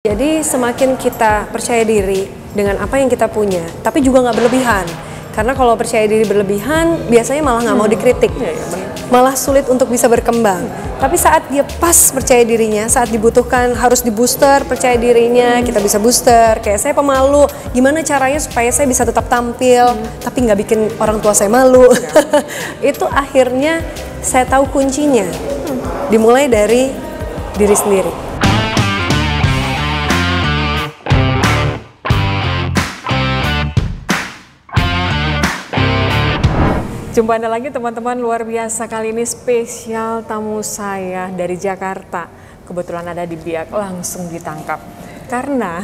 Jadi semakin kita percaya diri dengan apa yang kita punya, tapi juga nggak berlebihan. Karena kalau percaya diri berlebihan, biasanya malah nggak mau dikritik, malah sulit untuk bisa berkembang. Tapi saat dia pas percaya dirinya, saat dibutuhkan harus di booster percaya dirinya, kita bisa booster. Kayak saya pemalu, gimana caranya supaya saya bisa tetap tampil, tapi nggak bikin orang tua saya malu. Itu akhirnya saya tahu kuncinya, dimulai dari diri sendiri. Jumpa Anda lagi teman-teman, luar biasa. Kali ini spesial tamu saya dari Jakarta. Kebetulan ada di Biak, langsung ditangkap. Karena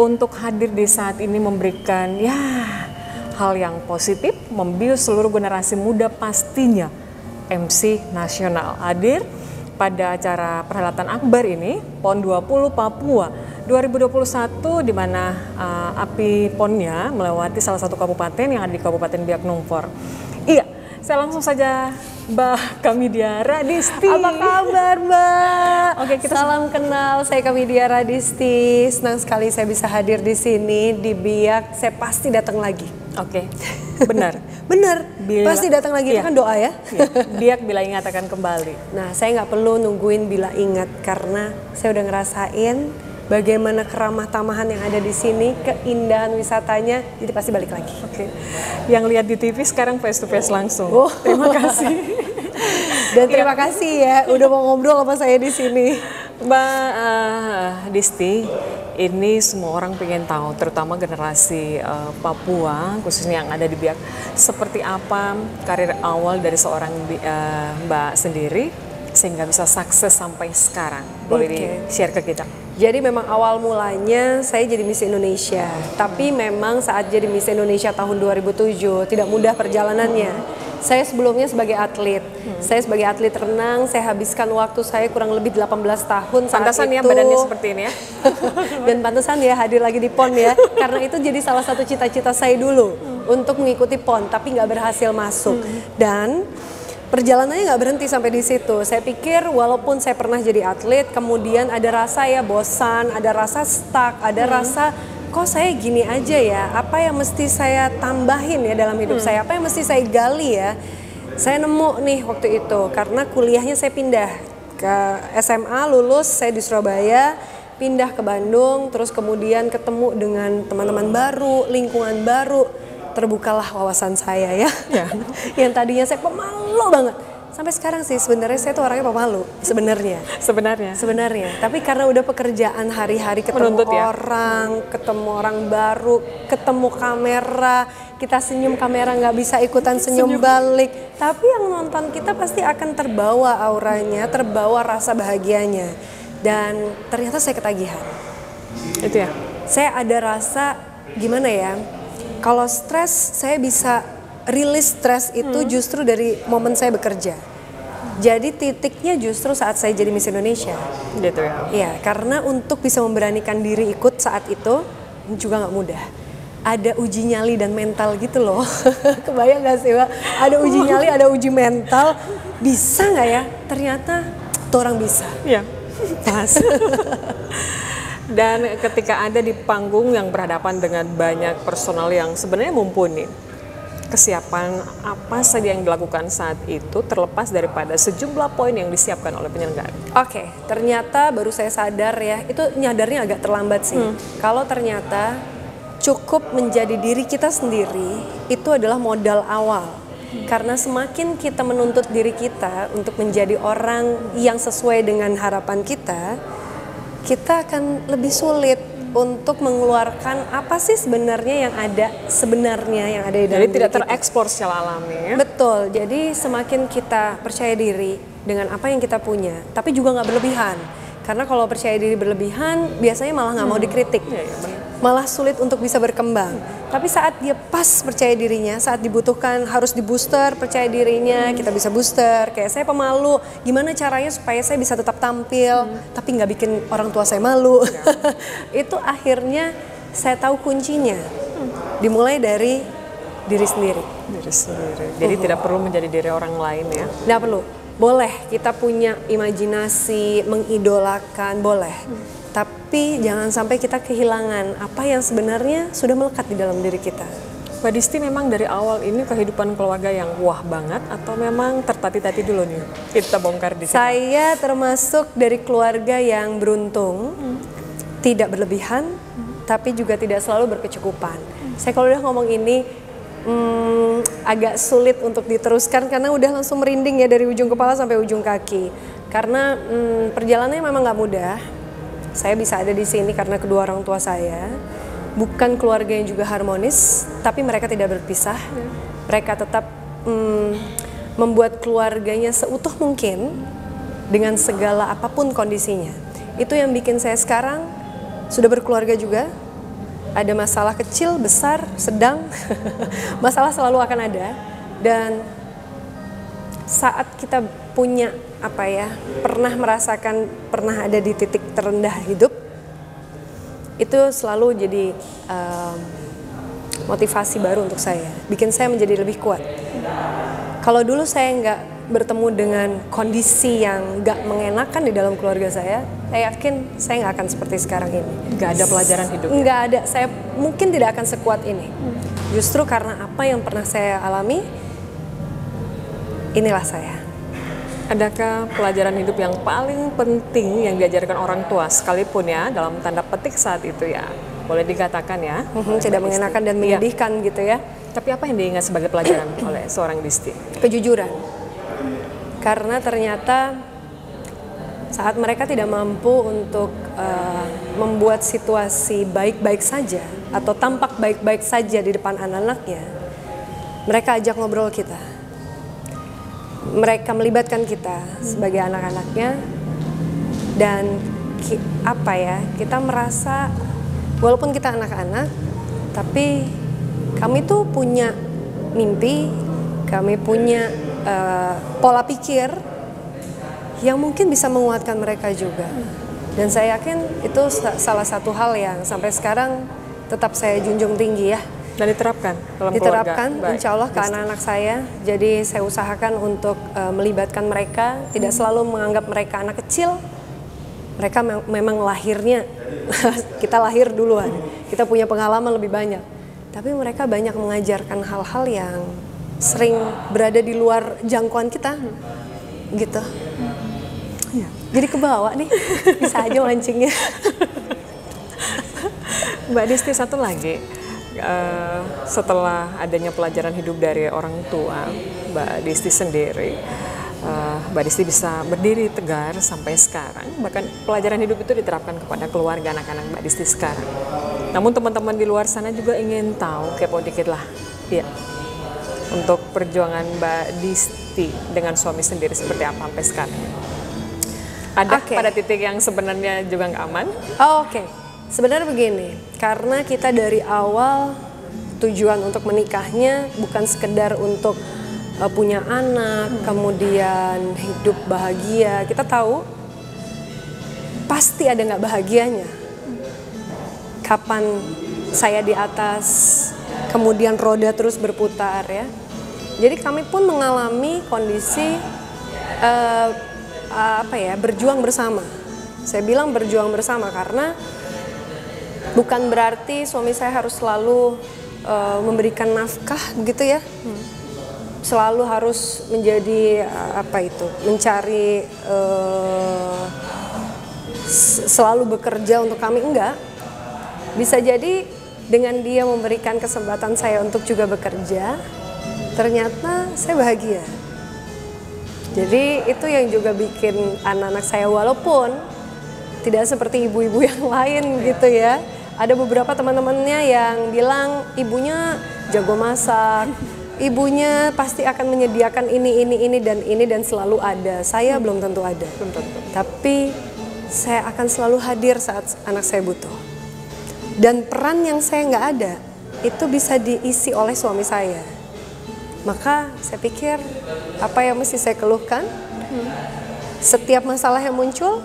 untuk hadir di saat ini memberikan hal yang positif, membius seluruh generasi muda pastinya. MC nasional hadir pada acara perhelatan Akbar ini, PON 20 Papua 2021, di mana api PON-nya melewati salah satu kabupaten yang ada di Kabupaten Biak Numfor. Iya, saya langsung saja Mbak Kamidia Radisti. Apa kabar Mbak? Oke, salam kenal, saya Kamidia Radisti. Senang sekali saya bisa hadir di sini di Biak. Saya pasti datang lagi. Oke, benar. Benar, pasti datang lagi, itu kan doa ya? Iya. Biak bila ingat akan kembali. Nah, saya nggak perlu nungguin bila ingat, karena saya udah ngerasain bagaimana keramah tamahan yang ada di sini, keindahan wisatanya, jadi pasti balik lagi. Oke. Yang lihat di TV sekarang face to face langsung. Terima kasih. Dan terima kasih ya udah mau ngobrol sama saya di sini. Mbak Disti, ini semua orang pengen tahu, terutama generasi Papua, khususnya yang ada di Biak, seperti apa karir awal dari seorang Mbak sendiri sehingga bisa sukses sampai sekarang. Boleh di-share ke kita? Jadi memang awal mulanya saya jadi Miss Indonesia, tapi memang saat jadi Miss Indonesia tahun 2007 tidak mudah perjalanannya. Saya sebelumnya sebagai atlet, saya sebagai atlet renang, saya habiskan waktu saya kurang lebih 18 tahun saat pantesan itu. Ya badannya seperti ini ya. Dan pantesan ya hadir lagi di PON ya, karena itu jadi salah satu cita-cita saya dulu untuk mengikuti PON, tapi nggak berhasil masuk. Dan perjalanannya nggak berhenti sampai di situ. Saya pikir walaupun saya pernah jadi atlet, kemudian ada rasa ya bosan, ada rasa stuck, ada rasa kok saya gini aja ya, apa yang mesti saya tambahin ya dalam hidup saya, apa yang mesti saya gali ya. Saya nemu nih waktu itu, karena kuliahnya saya pindah ke SMA, lulus saya di Surabaya, pindah ke Bandung, terus kemudian ketemu dengan teman-teman baru, lingkungan baru, terbukalah wawasan saya ya. Yang tadinya saya pemalu banget, sampai sekarang sih sebenarnya saya tuh orangnya pemalu sebenarnya. Tapi karena udah pekerjaan hari-hari, ketemu orang, ketemu orang baru, ketemu kamera, kita senyum kamera nggak bisa ikutan senyum balik, tapi yang nonton kita pasti akan terbawa auranya, terbawa rasa bahagianya. Dan ternyata saya ketagihan. Itu ya. Saya ada rasa gimana ya? Kalau stres, saya bisa rilis stres itu justru dari momen saya bekerja. Jadi titiknya justru saat saya jadi Miss Indonesia. Gitu ya. Iya, karena untuk bisa memberanikan diri ikut saat itu juga nggak mudah. Ada uji nyali dan mental gitu loh. Kebayang gak sih Mbak? Ada uji nyali, ada uji mental. Bisa nggak ya? Ternyata tuh orang bisa. Iya. Pas. Dan ketika ada di panggung yang berhadapan dengan banyak personal yang sebenarnya mumpuni, kesiapan apa saja yang dilakukan saat itu terlepas daripada sejumlah poin yang disiapkan oleh penyelenggara? Oke, ternyata baru saya sadar ya, itu nyadarnya agak terlambat sih. Kalau ternyata cukup menjadi diri kita sendiri, itu adalah modal awal. Karena semakin kita menuntut diri kita untuk menjadi orang yang sesuai dengan harapan kita akan lebih sulit untuk mengeluarkan apa sih sebenarnya yang ada di dalam diri kita. Jadi tidak terekspor secara alami ya? Betul, jadi semakin kita percaya diri dengan apa yang kita punya, tapi juga nggak berlebihan. Karena kalau percaya diri berlebihan, biasanya malah nggak mau dikritik, malah sulit untuk bisa berkembang. Tapi saat dia pas percaya dirinya, saat dibutuhkan harus di booster percaya dirinya, kita bisa booster. Kayak saya pemalu, gimana caranya supaya saya bisa tetap tampil, tapi nggak bikin orang tua saya malu. Itu akhirnya saya tahu kuncinya, dimulai dari diri sendiri. Jadi tidak perlu menjadi diri orang lain ya? Nggak perlu. Boleh kita punya imajinasi, mengidolakan, boleh. tapi jangan sampai kita kehilangan apa yang sebenarnya sudah melekat di dalam diri kita. Mbak Disti memang dari awal ini kehidupan keluarga yang wah banget atau memang tertati-tati dulu nih? Kita bongkar di sini. Saya termasuk dari keluarga yang beruntung, tidak berlebihan, tapi juga tidak selalu berkecukupan. Saya kalau udah ngomong ini agak sulit untuk diteruskan karena udah langsung merinding ya dari ujung kepala sampai ujung kaki. Karena perjalanannya memang nggak mudah. Saya bisa ada di sini karena kedua orang tua saya bukan keluarga yang juga harmonis, tapi mereka tidak berpisah. Mereka tetap membuat keluarganya seutuh mungkin dengan segala apapun kondisinya. Itu yang bikin saya sekarang sudah berkeluarga juga. Ada masalah kecil, besar, sedang, masalah selalu akan ada. Dan saat kita punya pernah merasakan, pernah ada di titik terendah hidup, itu selalu jadi motivasi baru untuk saya, bikin saya menjadi lebih kuat. Kalau dulu saya nggak bertemu dengan kondisi yang nggak mengenakan di dalam keluarga saya yakin saya nggak akan seperti sekarang ini. Nggak ada pelajaran hidup? Nggak ada, saya mungkin tidak akan sekuat ini. Justru karena apa yang pernah saya alami, inilah saya. Adakah pelajaran hidup yang paling penting yang diajarkan orang tua sekalipun ya dalam tanda petik saat itu ya, boleh dikatakan ya, tidak mengenakan dan menyedihkan gitu ya. Tapi apa yang diingat sebagai pelajaran oleh seorang Disti? Kejujuran. Karena ternyata saat mereka tidak mampu untuk membuat situasi baik-baik saja atau tampak baik-baik saja di depan anak-anaknya, mereka ajak ngobrol kita. Mereka melibatkan kita sebagai anak-anaknya, dan kita merasa walaupun kita anak-anak, tapi kami tuh punya mimpi, kami punya pola pikir yang mungkin bisa menguatkan mereka juga. Dan saya yakin itu salah satu hal yang sampai sekarang tetap saya junjung tinggi ya. Dan diterapkan dalam diterapkan, keluarga. insya Allah ke anak-anak saya. Jadi saya usahakan untuk melibatkan mereka, tidak selalu menganggap mereka anak kecil. Mereka memang lahirnya, kita lahir duluan, kita punya pengalaman lebih banyak. Tapi mereka banyak mengajarkan hal-hal yang sering berada di luar jangkauan kita, gitu. Ya. Jadi kebawa nih, bisa aja mancingnya. Mbak Disti, satu lagi. Setelah adanya pelajaran hidup dari orang tua Mbak Disti sendiri, Mbak Disti bisa berdiri tegar sampai sekarang, bahkan pelajaran hidup itu diterapkan kepada keluarga anak-anak Mbak Disti sekarang. Namun teman-teman di luar sana juga ingin tahu, kepo dikit lah ya, untuk perjuangan Mbak Disti dengan suami sendiri seperti apa sampai sekarang. Ada pada titik yang sebenarnya juga nggak aman? Oke. Sebenarnya begini, karena kita dari awal tujuan untuk menikahnya bukan sekedar untuk punya anak, kemudian hidup bahagia. Kita tahu pasti ada nggak bahagianya. Kapan saya di atas, kemudian roda terus berputar ya. Jadi kami pun mengalami kondisi berjuang bersama. Saya bilang berjuang bersama karena bukan berarti suami saya harus selalu memberikan nafkah begitu ya. Selalu harus menjadi mencari selalu bekerja untuk kami, enggak. Bisa jadi dengan dia memberikan kesempatan saya untuk juga bekerja, ternyata saya bahagia. Jadi itu yang juga bikin anak-anak saya, walaupun tidak seperti ibu-ibu yang lain gitu ya. Ada beberapa teman-temannya yang bilang ibunya jago masak, ibunya pasti akan menyediakan ini dan selalu ada. Saya belum tentu ada. Tapi saya akan selalu hadir saat anak saya butuh. Dan peran yang saya nggak ada itu bisa diisi oleh suami saya. Maka saya pikir apa yang mesti saya keluhkan? Setiap masalah yang muncul,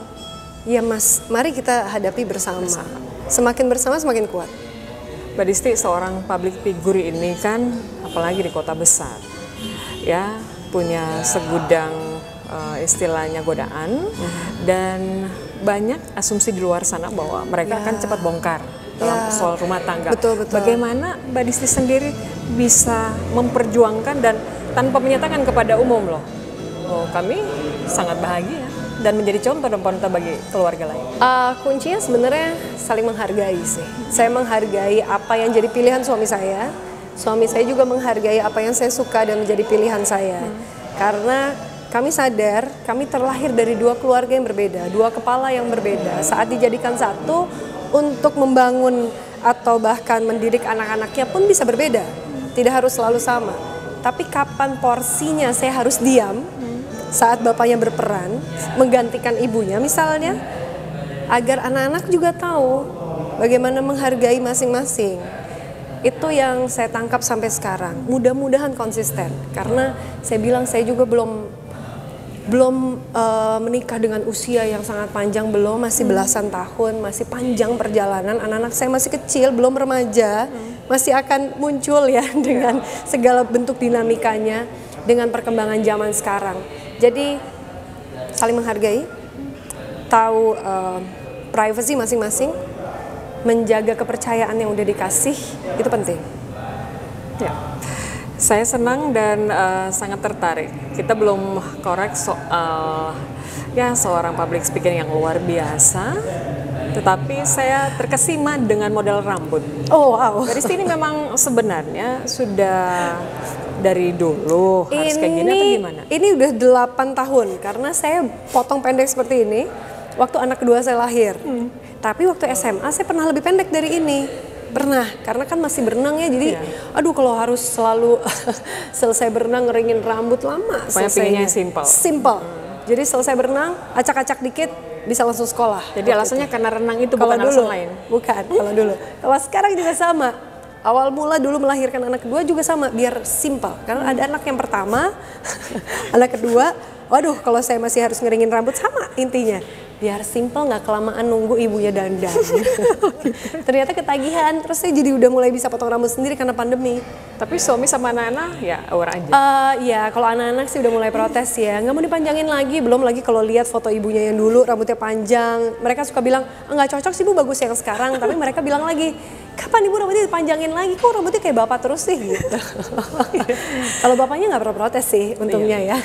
ya mari kita hadapi bersama. Semakin bersama semakin kuat. Mbak Disti, seorang public figure ini kan, apalagi di kota besar, ya punya segudang istilahnya godaan, dan banyak asumsi di luar sana bahwa mereka akan cepat bongkar dalam soal rumah tangga. Betul. Bagaimana Mbak Disti sendiri bisa memperjuangkan dan tanpa menyatakan kepada umum loh, oh kami sangat bahagia dan menjadi contoh dan panutan bagi keluarga lain? Kuncinya sebenarnya saling menghargai sih. Saya menghargai apa yang jadi pilihan suami saya. Suami saya juga menghargai apa yang saya suka dan menjadi pilihan saya. Karena kami sadar kami terlahir dari dua keluarga yang berbeda, dua kepala yang berbeda. Saat dijadikan satu untuk membangun atau bahkan mendidik anak-anaknya pun bisa berbeda. Tidak harus selalu sama. Tapi kapan porsinya saya harus diam saat bapaknya berperan menggantikan ibunya misalnya, agar anak-anak juga tahu bagaimana menghargai masing-masing. Itu yang saya tangkap sampai sekarang. Mudah-mudahan konsisten, karena saya bilang saya juga belum menikah dengan usia yang sangat panjang, belum, masih belasan tahun, masih panjang perjalanan. Anak-anak saya masih kecil, belum remaja, masih akan muncul ya dengan segala bentuk dinamikanya dengan perkembangan zaman sekarang. Jadi saling menghargai, tahu privacy masing-masing, menjaga kepercayaan yang udah dikasih, itu penting. Ya, saya senang dan sangat tertarik. Kita belum korek soal ya seorang public speaker yang luar biasa, tetapi saya terkesima dengan model rambut. Oh wow. Dari sini memang sebenarnya sudah dari dulu harus kayak gini atau gimana? Ini udah 8 tahun karena saya potong pendek seperti ini waktu anak kedua saya lahir. Tapi waktu SMA saya pernah lebih pendek dari ini. Pernah, karena kan masih berenang ya, jadi aduh kalau harus selalu selesai berenang ngeringin rambut lama. Pokoknya pinginnya simple. Simple. Jadi selesai berenang, acak-acak dikit bisa langsung sekolah. Jadi alasannya karena renang itu Kalau bukan dulu, alasan lain? Bukan, kalau dulu. Kalau sekarang juga sama. Awal mula dulu melahirkan anak kedua juga sama, biar simple. Karena ada anak yang pertama, anak kedua, waduh kalau saya masih harus ngeringin rambut sama intinya. Biar simple, nggak kelamaan nunggu ibunya dandan. Ternyata ketagihan, terus saya jadi udah mulai bisa potong rambut sendiri karena pandemi. Tapi suami sama anak-anak ya aware aja? Ya kalau anak-anak sih udah mulai protes ya, nggak mau dipanjangin lagi. Belum lagi kalau lihat foto ibunya yang dulu rambutnya panjang, mereka suka bilang, nggak cocok sih Bu, bagus yang sekarang. Tapi mereka bilang lagi, kapan Ibu rambutnya dipanjangin lagi, kok rambutnya kayak bapak terus sih gitu. Kalau bapaknya nggak pernah protes sih untungnya ya.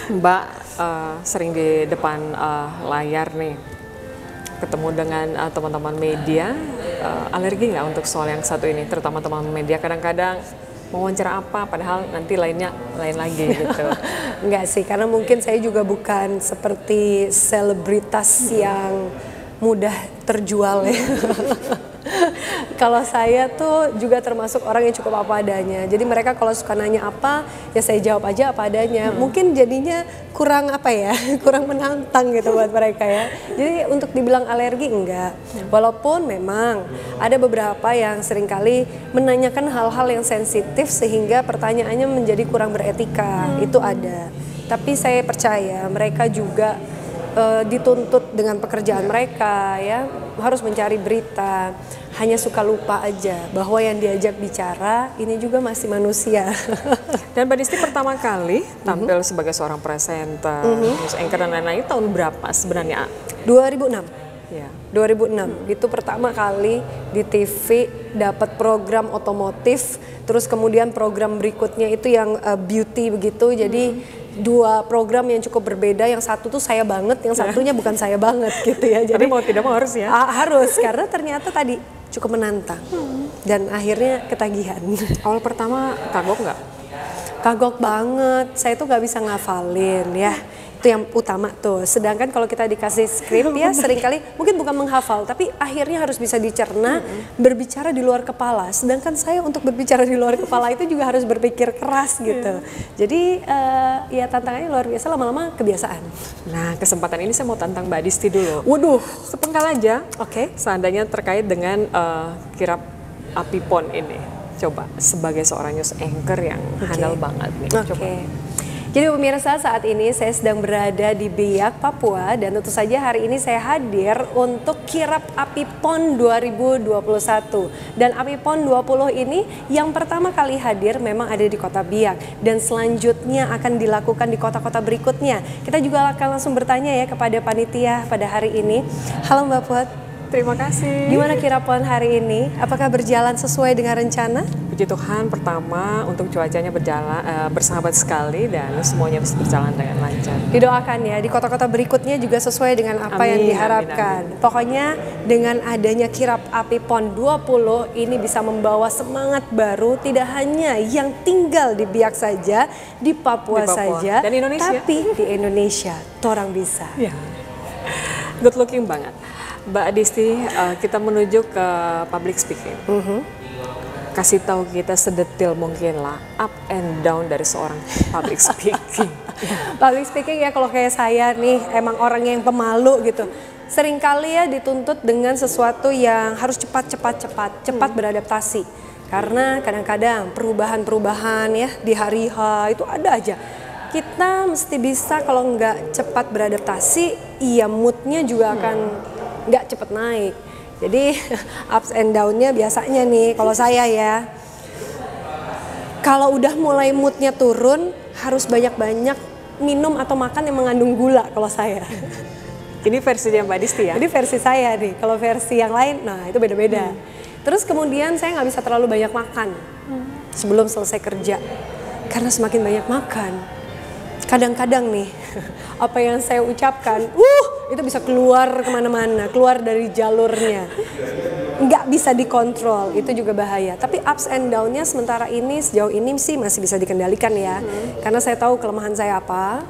Mbak sering di depan layar nih ketemu dengan teman-teman media, alergi nggak untuk soal yang satu ini, terutama teman media kadang-kadang wawancara apa padahal nanti lainnya lain lagi gitu? Enggak sih, karena mungkin saya juga bukan seperti selebritas yang mudah terjual ya. Kalau saya tuh juga termasuk orang yang cukup apa adanya. Jadi mereka kalau suka nanya apa, ya saya jawab aja apa adanya. Mungkin jadinya kurang apa ya, kurang menantang gitu buat mereka ya. Jadi untuk dibilang alergi enggak. Walaupun memang ada beberapa yang seringkali menanyakan hal-hal yang sensitif sehingga pertanyaannya menjadi kurang beretika. Itu ada. Tapi saya percaya mereka juga dituntut dengan pekerjaan mereka ya, harus mencari berita, hanya suka lupa aja bahwa yang diajak bicara ini juga masih manusia. Dan Mbak Disti pertama kali tampil sebagai seorang presenter, news anchor dan lain-lain tahun berapa sebenarnya? 2006. Ya. 2006 itu pertama kali di TV dapat program otomotif, terus kemudian program berikutnya itu yang beauty begitu. Jadi dua program yang cukup berbeda, yang satu tuh saya banget, yang satunya bukan saya banget gitu ya. Jadi mau tidak mau harus ya? Harus, karena ternyata tadi cukup menantang dan akhirnya ketagihan. Awal pertama kagok nggak? Kagok banget, saya tuh nggak bisa ngafalin ya. Itu yang utama tuh. Sedangkan kalau kita dikasih skrip ya seringkali mungkin bukan menghafal, tapi akhirnya harus bisa dicerna, berbicara di luar kepala. Sedangkan saya untuk berbicara di luar kepala itu juga harus berpikir keras gitu. Jadi ya tantangannya luar biasa, lama-lama kebiasaan. Nah, kesempatan ini saya mau tantang Mbak Disti dulu. Waduh, sepenggal aja. Oke. Seandainya terkait dengan kirap api PON ini. Coba sebagai seorang news anchor yang handal banget nih. Coba. Jadi pemirsa, saat ini saya sedang berada di Biak, Papua, dan tentu saja hari ini saya hadir untuk Kirap Api PON 2021. Dan Api PON 20 ini yang pertama kali hadir memang ada di kota Biak, dan selanjutnya akan dilakukan di kota-kota berikutnya. Kita juga akan langsung bertanya ya kepada panitia pada hari ini. Halo Mbak Puat. Terima kasih. Gimana Kirap PON hari ini? Apakah berjalan sesuai dengan rencana? Puji Tuhan, pertama untuk cuacanya berjalan bersahabat sekali dan semuanya bisa berjalan dengan lancar. Didoakan ya, di kota-kota berikutnya juga sesuai dengan apa yang diharapkan. Amin. Pokoknya dengan adanya Kirap Api PON 20 ini bisa membawa semangat baru tidak hanya yang tinggal di Biak saja, di Papua saja, dan Indonesia. Tapi di Indonesia, orang bisa. Ya. Good looking banget. Mbak Disti, kita menuju ke public speaking. Kasih tahu kita sedetil mungkin lah up and down dari seorang public speaking. Public speaking ya, kalau kayak saya nih emang orang yang pemalu gitu. Seringkali ya dituntut dengan sesuatu yang harus cepat beradaptasi. Karena kadang-kadang perubahan-perubahan ya di hari H itu ada aja. Kita mesti bisa kalau nggak cepat beradaptasi, iya moodnya juga akan nggak cepet naik. Jadi ups and down-nya biasanya nih kalau saya ya, kalau udah mulai moodnya turun harus banyak-banyak minum atau makan yang mengandung gula kalau saya. Ini versinya Mbak Disti ya? Ini versi saya nih, kalau versi yang lain nah itu beda-beda. Terus kemudian saya nggak bisa terlalu banyak makan sebelum selesai kerja, karena semakin banyak makan kadang-kadang nih apa yang saya ucapkan itu bisa keluar kemana-mana, keluar dari jalurnya, nggak bisa dikontrol, itu juga bahaya. Tapi ups and down-nya sementara ini sejauh ini sih masih bisa dikendalikan ya, karena saya tahu kelemahan saya apa.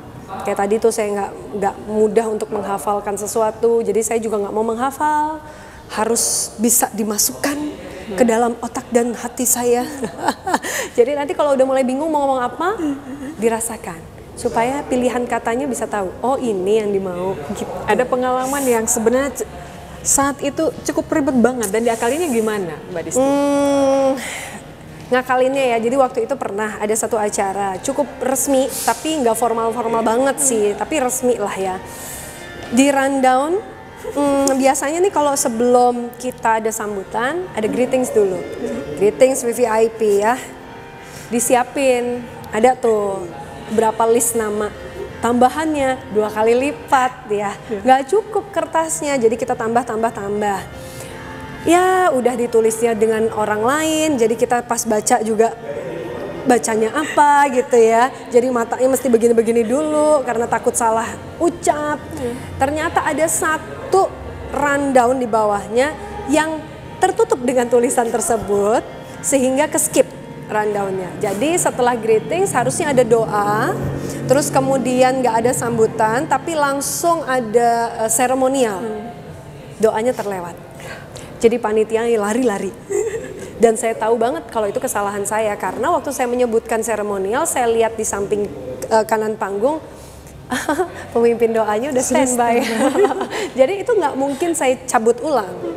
Kayak tadi tuh saya nggak mudah untuk menghafalkan sesuatu, jadi saya juga nggak mau menghafal, harus bisa dimasukkan ke dalam otak dan hati saya. Jadi nanti kalau udah mulai bingung mau ngomong apa, dirasakan. Supaya pilihan katanya bisa tahu, oh ini yang dimau. Gitu. Ada pengalaman yang sebenarnya saat itu cukup ribet banget dan diakalinya gimana Mbak Disti? Ngakalinnya ya, jadi waktu itu pernah ada satu acara cukup resmi, tapi nggak formal-formal banget sih, tapi resmi lah ya. Di rundown, biasanya nih kalau sebelum kita ada sambutan, ada greetings dulu. Greetings VVIP ya, disiapin, ada tuh berapa list nama, tambahannya 2 kali lipat ya, nggak cukup kertasnya, jadi kita tambah. Ya udah ditulisnya dengan orang lain, jadi kita pas baca juga bacanya apa gitu ya, jadi matanya mesti begini-begini dulu karena takut salah ucap. Ternyata ada satu rundown di bawahnya yang tertutup dengan tulisan tersebut sehingga keskip rundown-nya. Jadi setelah greetings harusnya ada doa, terus kemudian nggak ada sambutan, tapi langsung ada seremonial. Doanya terlewat. Jadi panitia lari-lari. Dan saya tahu banget kalau itu kesalahan saya, karena waktu saya menyebutkan seremonial, saya lihat di samping kanan panggung, pemimpin doanya udah standby. Jadi itu nggak mungkin saya cabut ulang.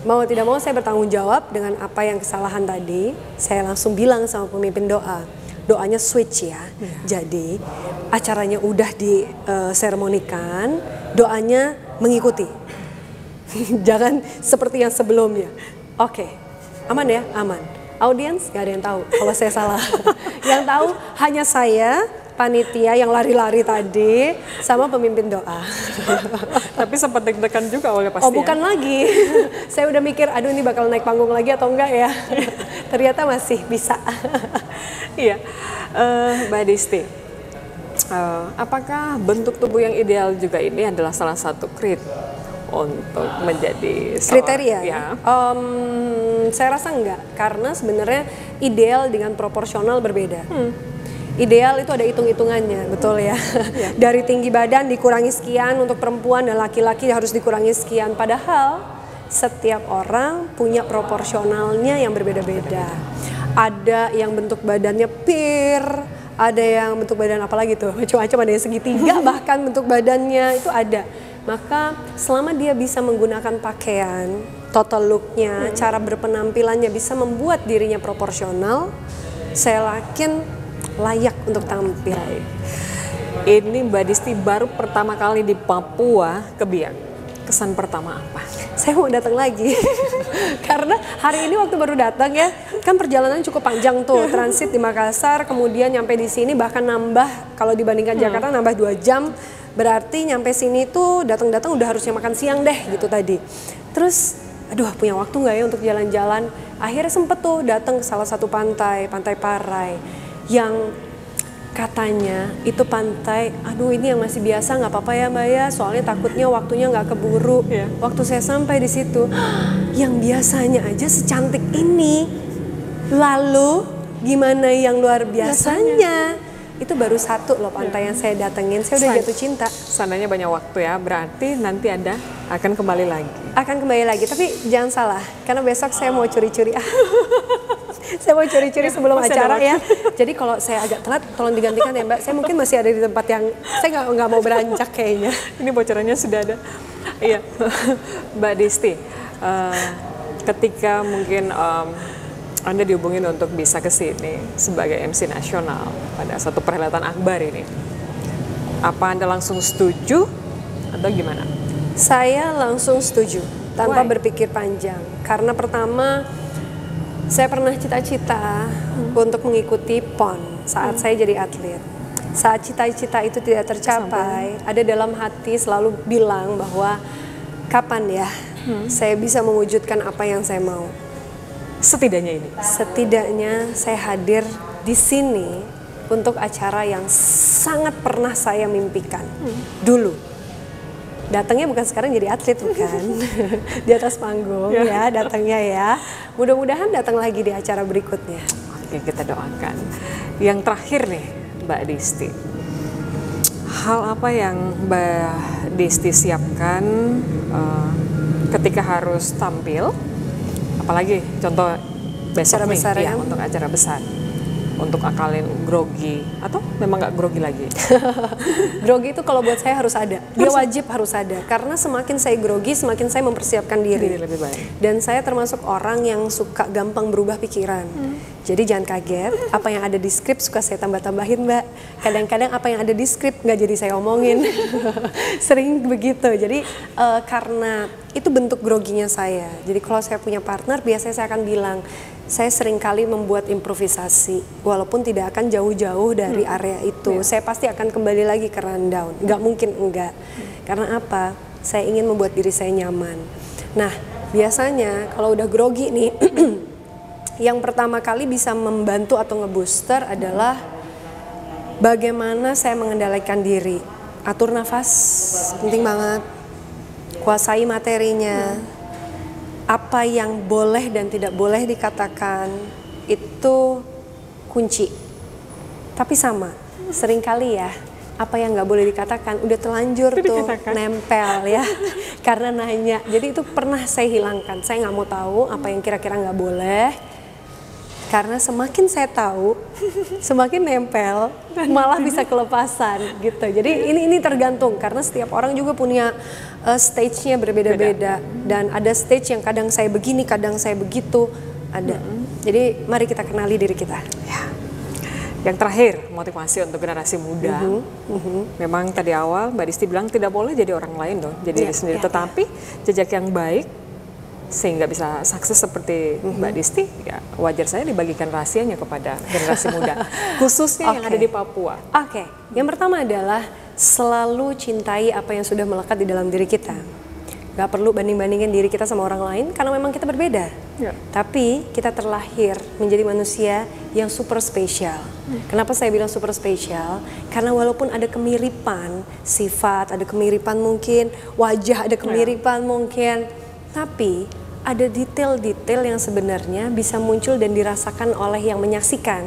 Mau tidak mau saya bertanggung jawab dengan apa yang kesalahan tadi. Saya langsung bilang sama pemimpin doa, doanya switch ya. Jadi acaranya udah diseremonikan, doanya mengikuti. Jangan seperti yang sebelumnya. Oke, aman ya? Aman. Audiens gak ada yang tahu kalau saya salah. Yang tahu hanya saya, panitia yang lari-lari tadi, sama pemimpin doa. Tapi sempat deg-degan juga oleh pasti. Oh bukan lagi, saya udah mikir, aduh ini bakal naik panggung lagi atau enggak ya. Ternyata masih bisa. Iya, Mbak Disti, apakah bentuk tubuh yang ideal juga ini adalah salah satu untuk menjadi kriteria? Ya. Saya rasa enggak, karena sebenarnya ideal dengan proporsional berbeda. Ideal itu ada hitung-hitungannya, betul ya. Dari tinggi badan dikurangi sekian untuk perempuan dan laki-laki harus dikurangi sekian. Padahal setiap orang punya proporsionalnya yang berbeda-beda. Ada yang bentuk badannya pir, ada yang bentuk badan apalagi tuh, macam-macam, ada yang segitiga bahkan bentuk badannya itu ada. Maka selama dia bisa menggunakan pakaian, total looknya, cara berpenampilannya bisa membuat dirinya proporsional, saya yakin layak untuk tampil. Ini Mbak Disti baru pertama kali di Papua ke Biak. Kesan pertama apa? Saya mau datang lagi karena hari ini waktu baru datang ya, kan perjalanan cukup panjang tuh, transit di Makassar, kemudian nyampe di sini bahkan nambah, kalau dibandingkan Jakarta nambah 2 jam, berarti nyampe sini tuh datang-datang udah harusnya makan siang deh gitu tadi. Terus aduh punya waktu nggak ya untuk jalan-jalan, akhirnya sempet tuh datang ke salah satu pantai, Pantai Parai, yang katanya itu pantai, aduh ini yang masih biasa nggak apa-apa ya Mbak ya, soalnya takutnya waktunya nggak keburu. Waktu saya sampai di situ, yang biasanya aja secantik ini, lalu gimana yang luar biasanya? Itu baru satu loh pantai yang saya datengin, saya udah jatuh cinta. Sananya banyak waktu ya, berarti nanti Anda akan kembali lagi. Akan kembali lagi, tapi jangan salah, karena besok saya mau curi-curi. Saya mau curi-curi sebelum acara ya. Jadi kalau saya agak telat, tolong digantikan ya Mbak. Saya mungkin masih ada di tempat yang saya nggak mau beranjak kayaknya. Ini bocorannya sudah ada. Iya, Mbak Disti, ketika mungkin Anda dihubungin untuk bisa ke sini sebagai MC nasional pada satu perhelatan akbar ini, apa Anda langsung setuju atau gimana? Saya langsung setuju tanpa berpikir panjang. Karena pertama, saya pernah cita-cita untuk mengikuti PON saat saya jadi atlet. Saat cita-cita itu tidak tercapai, ada dalam hati selalu bilang bahwa kapan ya saya bisa mewujudkan apa yang saya mau. Setidaknya ini? Setidaknya saya hadir di sini untuk acara yang sangat pernah saya mimpikan dulu. Datangnya bukan sekarang jadi atlet bukan, di atas panggung ya datangnya ya. Mudah-mudahan datang lagi di acara berikutnya. Oke, kita doakan. Yang terakhir nih Mbak Disti, hal apa yang Mbak Disti siapkan ketika harus tampil? Apalagi contoh besok nih ya, untuk acara besar. Untuk akalin grogi atau memang nggak grogi lagi? Grogi itu kalau buat saya harus ada, dia wajib harus ada, karena semakin saya grogi semakin saya mempersiapkan diri lebih baik. Dan saya termasuk orang yang suka gampang berubah pikiran. Jadi jangan kaget, apa yang ada di skrip suka saya tambah-tambahin Mbak. Kadang-kadang apa yang ada di skrip nggak jadi saya omongin. Sering begitu, jadi karena itu bentuk groginya saya. Jadi kalau saya punya partner biasanya saya akan bilang, saya sering kali membuat improvisasi, walaupun tidak akan jauh-jauh dari area itu. Saya pasti akan kembali lagi ke rundown, nggak mungkin enggak. Karena apa? Saya ingin membuat diri saya nyaman. Nah, biasanya kalau udah grogi nih, yang pertama kali bisa membantu atau ngebooster adalah bagaimana saya mengendalikan diri. Atur nafas, penting banget. Kuasai materinya. Apa yang boleh dan tidak boleh dikatakan itu kunci. Tapi sama, seringkali ya apa yang nggak boleh dikatakan udah telanjur tuh nempel ya karena nanya. Jadi itu pernah saya hilangkan. Saya nggak mau tahu apa yang kira-kira nggak boleh. Karena semakin saya tahu, semakin nempel, malah bisa kelepasan gitu. Jadi ini tergantung karena setiap orang juga punya stage-nya berbeda-beda dan ada stage yang kadang saya begini, kadang saya begitu, ada. Jadi mari kita kenali diri kita. Ya. Yang terakhir, motivasi untuk generasi muda. Memang tadi awal Mbak Disti bilang tidak boleh jadi orang lain dong, jadi diri sendiri. Tetapi jejak yang baik sehingga bisa sukses seperti Mbak Disti, ya wajar saya dibagikan rahasianya kepada generasi muda, khususnya yang ada di Papua. Yang pertama adalah selalu cintai apa yang sudah melekat di dalam diri kita. Gak perlu banding-bandingin diri kita sama orang lain karena memang kita berbeda. Tapi kita terlahir menjadi manusia yang super spesial. Kenapa saya bilang super spesial? Karena walaupun ada kemiripan sifat, ada kemiripan mungkin wajah, ada kemiripan mungkin, tapi ada detail-detail yang sebenarnya bisa muncul dan dirasakan oleh yang menyaksikan,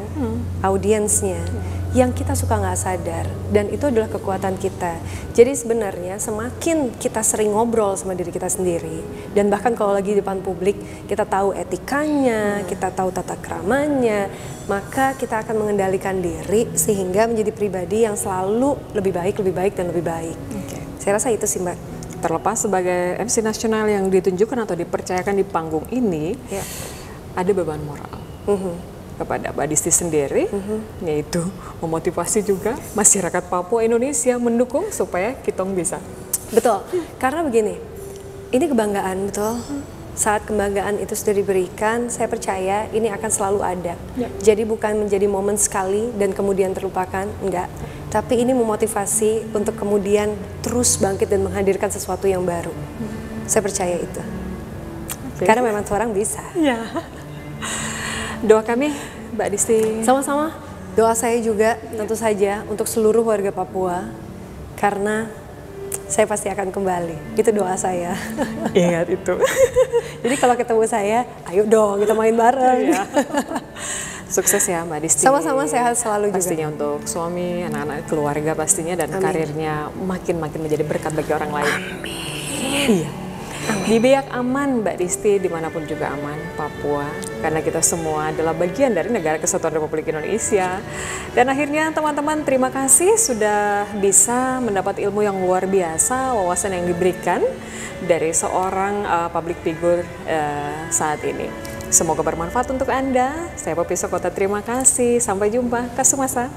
audiensnya, yang kita suka nggak sadar, dan itu adalah kekuatan kita. Jadi sebenarnya semakin kita sering ngobrol sama diri kita sendiri, dan bahkan kalau lagi di depan publik, kita tahu etikanya, kita tahu tata keramanya, maka kita akan mengendalikan diri sehingga menjadi pribadi yang selalu lebih baik, dan lebih baik. Saya rasa itu sih Mbak. Terlepas sebagai MC nasional yang ditunjukkan atau dipercayakan di panggung ini, ada beban moral. kepada Mbak Disti sendiri, yaitu memotivasi juga masyarakat Papua Indonesia mendukung supaya Kitong bisa. Betul, karena begini, ini kebanggaan, betul. Saat kebanggaan itu sudah diberikan, saya percaya ini akan selalu ada. Ya. Jadi bukan menjadi momen sekali dan kemudian terlupakan, enggak. Tapi ini memotivasi untuk kemudian terus bangkit dan menghadirkan sesuatu yang baru. Saya percaya itu. Karena memang seorang bisa. Ya. Doa kami, Mbak Disti. Sama-sama. Doa saya juga tentu saja untuk seluruh warga Papua. Karena saya pasti akan kembali. Itu doa saya. Ingat itu. Jadi kalau ketemu saya, ayo dong kita main bareng. Iya. Sukses ya Mbak Disti. Sama-sama, sehat selalu juga. Pastinya untuk suami, anak-anak, keluarga pastinya, dan karirnya makin-makin menjadi berkat bagi orang lain. Amin. Iya. Di Biak aman Mbak Disti, dimanapun juga aman Papua, karena kita semua adalah bagian dari Negara Kesatuan Republik Indonesia. Dan akhirnya teman-teman, terima kasih sudah bisa mendapat ilmu yang luar biasa, wawasan yang diberikan dari seorang public figure saat ini. Semoga bermanfaat untuk Anda. Saya Popi Sokota, terima kasih. Sampai jumpa. Kasumasa.